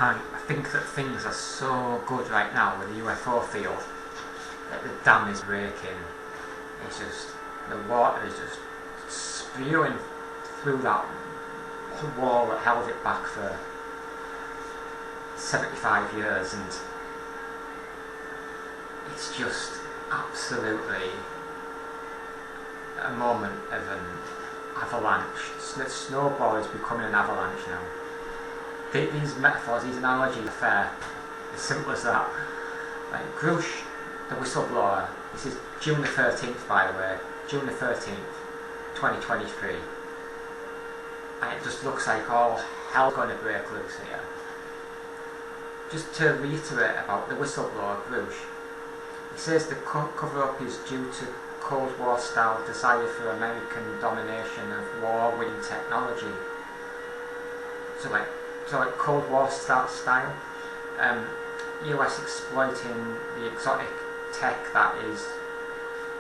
I think that things are so good right now with the UFO field that the dam is breaking. It's just, the water is just spewing through that wall that held it back for 75 years, and it's just absolutely a moment of an avalanche. The snowball is becoming an avalanche now. These metaphors, these analogies are fair, as simple as that. Like Grush, the whistleblower, this is June the 13th, by the way, June the 13th, 2023, and it just looks like all hell's going to break loose here. Just to reiterate about the whistleblower, Grush, he says the cover-up is due to Cold War style desire for American domination of war-winning technology. So like Cold War style, US exploiting the exotic tech that is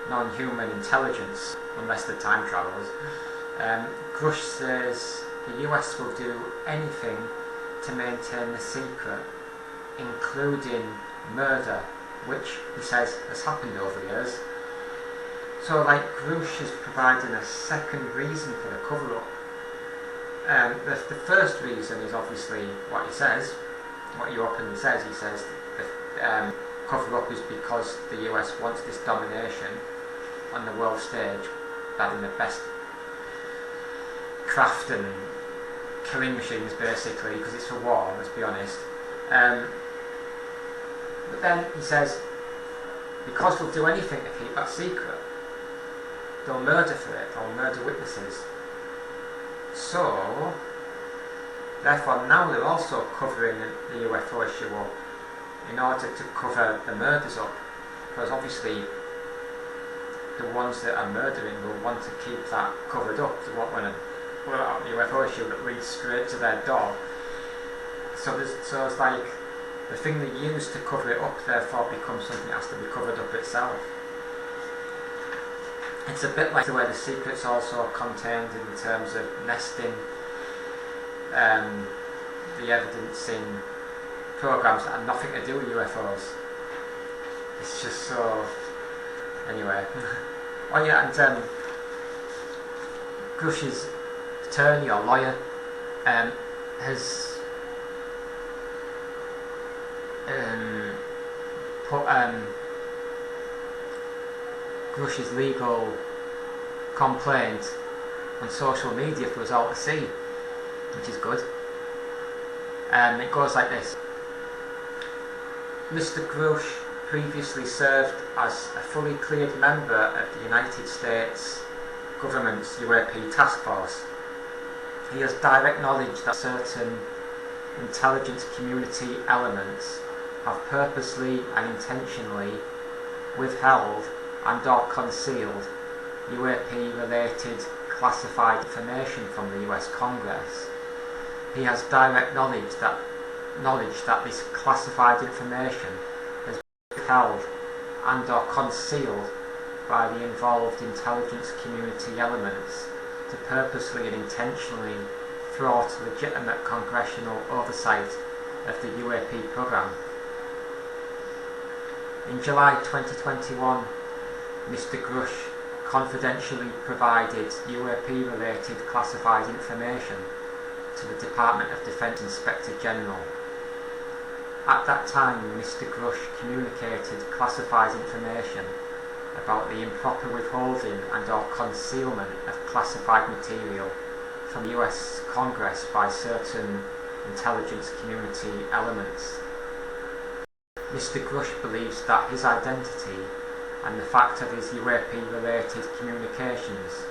non-human intelligence, unless the time travels. Grush says the US will do anything to maintain the secret, including murder, which he says has happened over years. So like Grush is providing a second reason for the cover-up. The first reason is obviously what he says, what he openly says. He says the cover-up is because the US wants this domination on the world stage, having the best craft and killing machines basically, because it's for war, let's be honest. But then he says, because they'll do anything to keep that secret, they'll murder for it, they'll murder witnesses. So, therefore now they're also covering the UFO issue up in order to cover the murders up, because obviously the ones that are murdering will want to keep that covered up. They won't want to put out the UFO issue that leads straight to their door. So it's like the thing they use to cover it up therefore becomes something that has to be covered up itself. It's a bit like the way the secret's also contained in terms of nesting the evidence in programs that have nothing to do with UFOs. It's just so... Anyway. Oh yeah, and Grush's attorney or lawyer has put Grush's legal complaint on social media for us all to see, which is good. It goes like this. Mr. Grush previously served as a fully cleared member of the United States government's UAP task force. He has direct knowledge that certain intelligence community elements have purposely and intentionally withheld and or concealed UAP-related classified information from the US Congress. He has direct knowledge that this classified information has been withheld and or concealed by the involved intelligence community elements to purposely and intentionally thwart legitimate congressional oversight of the UAP program. In July 2021, Mr. Grush confidentially provided UAP-related classified information to the Department of Defense Inspector General. At that time, Mr. Grush communicated classified information about the improper withholding and or concealment of classified material from the US Congress by certain intelligence community elements. Mr. Grush believes that his identity and the fact of his UAP-related communications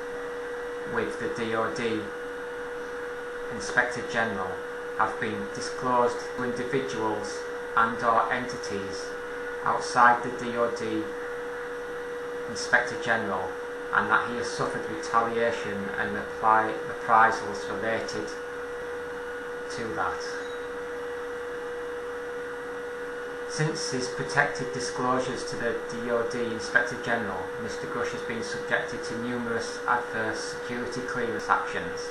with the DoD Inspector General have been disclosed to individuals and or entities outside the DoD Inspector General, and that he has suffered retaliation and reprisals related to that. Since his protected disclosures to the DoD Inspector General, Mr. Grush has been subjected to numerous adverse security clearance actions.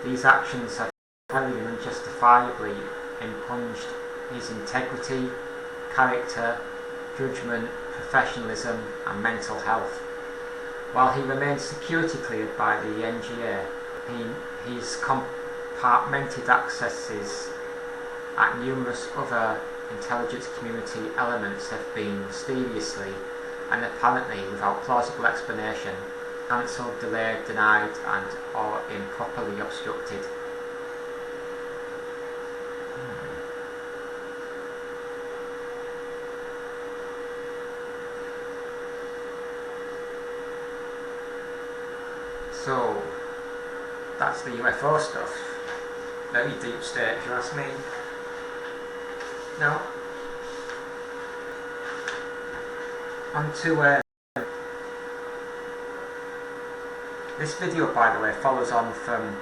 These actions have very unjustifiably impunged his integrity, character, judgment, professionalism and mental health. While he remained security cleared by the NGA, his compartmented accesses at numerous other intelligence community elements have been mysteriously and apparently without plausible explanation cancelled, delayed, denied and or improperly obstructed. So that's the UFO stuff. Very deep state if you ask me. Now on to this video, by the way, follows on from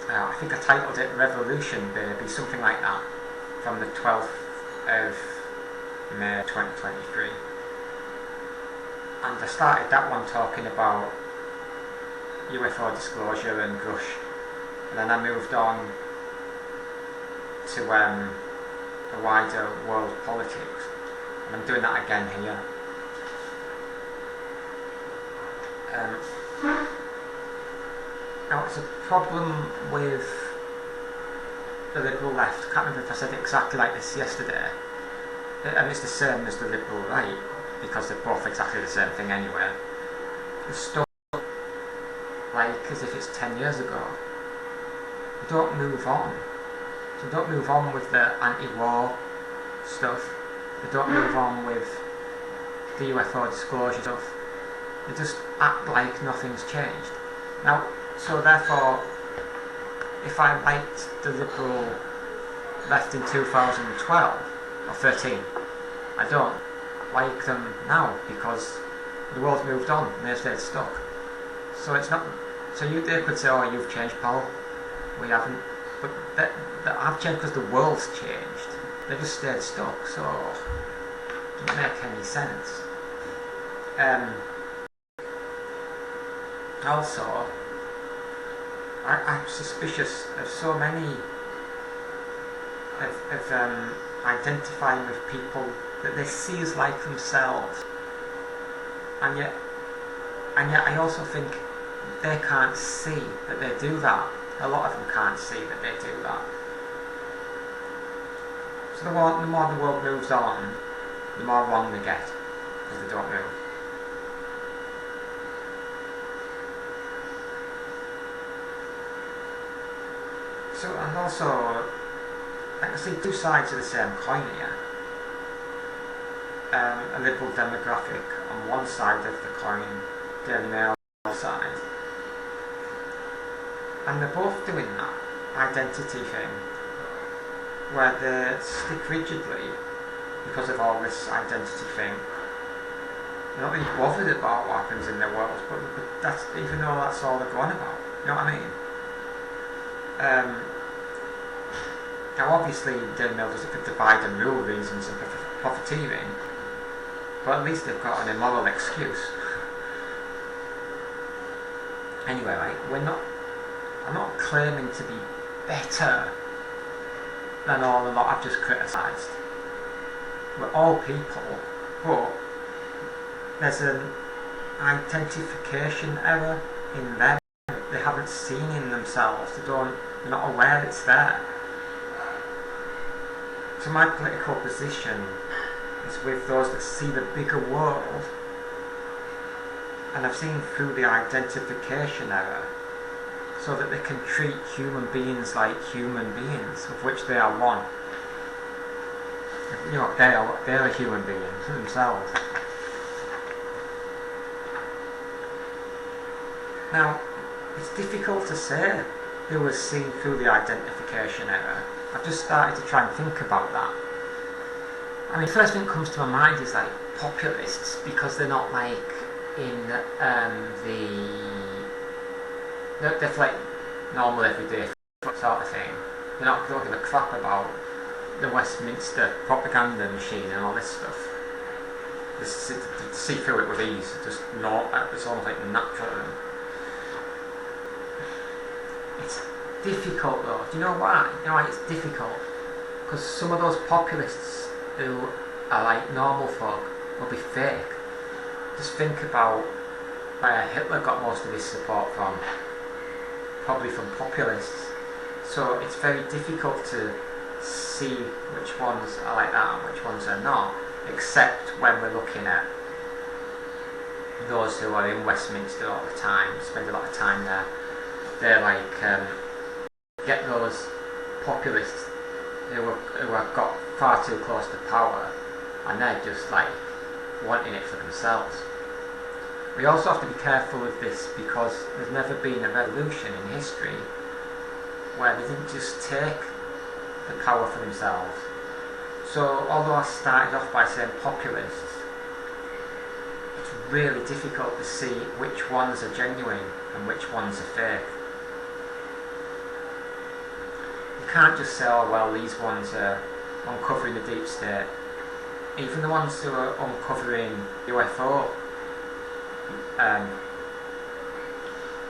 I think I titled it Revolution Baby, something like that, from the 12th of May 2023, and I started that one talking about UFO disclosure and Rush, and then I moved on to the wider world politics, and I'm doing that again here. Now it's a problem with the liberal left. I can't remember if I said it exactly like this yesterday. And it's the same as the liberal right, because they're both exactly the same thing anyway. It's stuff like as if it's 10 years ago. They don't move on. So they don't move on with the anti-war stuff. They don't move on with the UFO disclosure stuff. They just act like nothing's changed. Now, so therefore, if I liked the liberal left in 2012 or 13, I don't like them now because the world's moved on and they've stayed stuck. So it's not. So they could say, "Oh, you've changed, pal." We haven't, but that have changed because the world's changed. They just stayed stuck. So it doesn't make any sense. Also, I'm suspicious of so many of identifying with people that they see as like themselves, and yet I also think they can't see that they do that. A lot of them can't see that they do that. So the more the world moves on, the more wrong they get because they don't move. So, and also, I can see two sides of the same coin here. A liberal demographic on one side of the coin, Daily Mail side. And they're both doing that identity thing, where they stick rigidly, because of all this identity thing. They're not really bothered about what happens in their world, but that's, even though that's all they're going about. You know what I mean? Now obviously Daily Mail does it for divide and rule reasons and for profiteering, but at least they've got an immoral excuse. Anyway, right, I'm not claiming to be better than all the lot I've just criticised. We're all people, but there's an identification error in them. They haven't seen in themselves. They're not aware it's there. So my political position is with those that see the bigger world, and I've seen through the identification error, so that they can treat human beings like human beings, of which they are one. You know, they're a human being themselves. Now, it's difficult to say who has seen through the identification error. I've just started to try and think about that. I mean, the first thing that comes to my mind is like populists, because they're not like in they're like normal everyday sort of thing. They don't give a crap about the Westminster propaganda machine and all this stuff. They see through it with ease. Just not. It's almost like natural to them. It's difficult though. Do you know why? You know why it's difficult? Because some of those populists who are like normal folk will be fake. Just think about where Hitler got most of his support from. Probably from populists. So it's very difficult to see which ones are like that and which ones are not, except when we're looking at those who are in Westminster all the time, spend a lot of time there. They're like, get those populists who have got far too close to power, and they're just like wanting it for themselves. We also have to be careful with this because there's never been a revolution in history where they didn't just take the power for themselves. So although I started off by saying populists, it's really difficult to see which ones are genuine and which ones are fake. You can't just say, oh well, these ones are uncovering the deep state. Even the ones who are uncovering UFO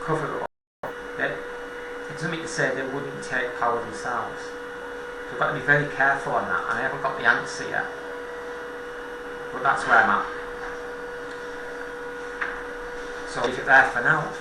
cover up, it doesn't mean to say they wouldn't take power themselves. So we've got to be very careful on that, and I haven't got the answer yet. But that's where I'm at. So leave it there for now.